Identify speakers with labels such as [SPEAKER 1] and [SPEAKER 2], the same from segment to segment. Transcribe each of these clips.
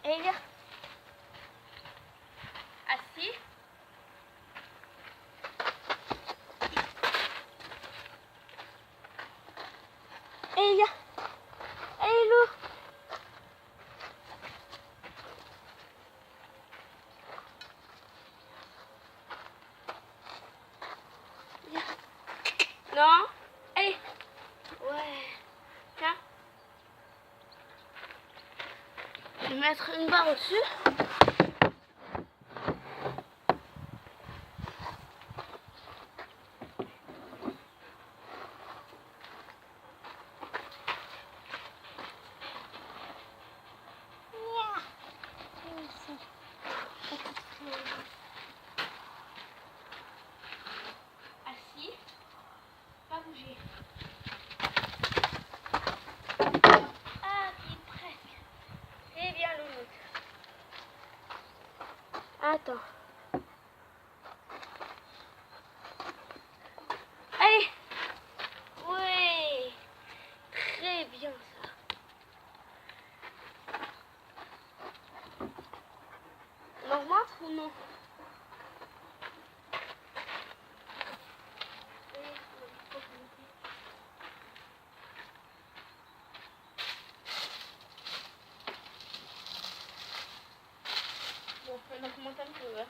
[SPEAKER 1] Elia. Assis. Elia. Hello. Non. Allez. Ouais. Tiens. Je vais mettre une barre au-dessus. Assis. Pas bouger. Ah, il est presque. Eh bien, Loulou. Attends. Allez. Oui. Très bien ça. On augmente ou non? Bon, on augmente un peu. Hein.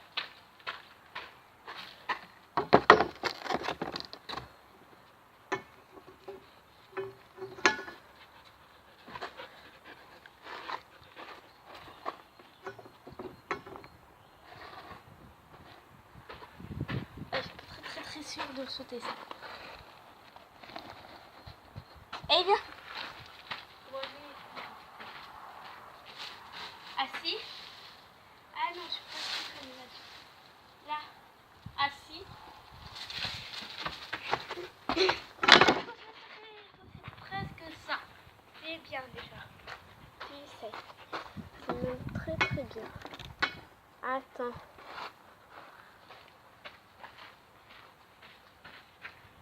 [SPEAKER 1] Je suis pas très sûre de sauter ça. Eh bien. Assis. Ah non, je suis pas sûre que là-dessus. Là. Assis. Presque ça. C'est bien déjà. Tu sais. C'est même très très bien. Attends.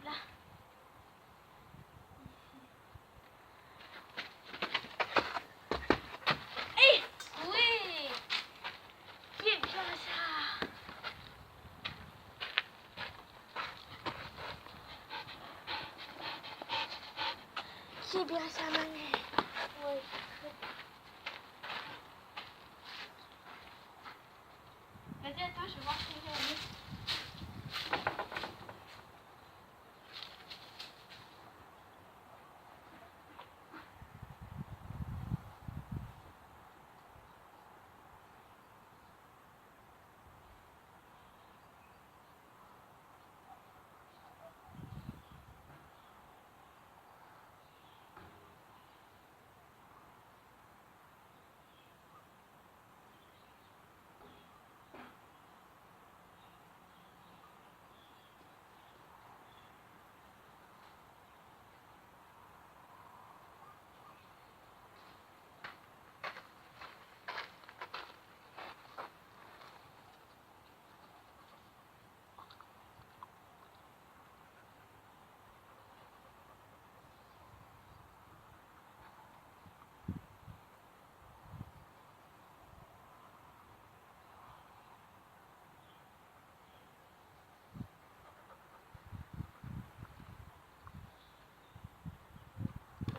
[SPEAKER 1] Là. Hé! Oui! C'est bien ça. C'est bien ça, Mané. Oui. Vas-y, attends, je vais voir ce que j'ai.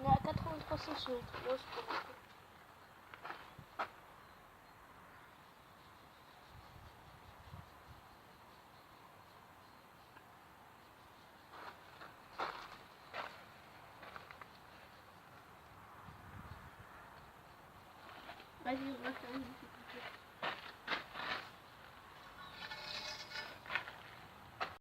[SPEAKER 1] On est à 83 cm. Moi, je peux rentrer. Vas-y, on va faire une petite.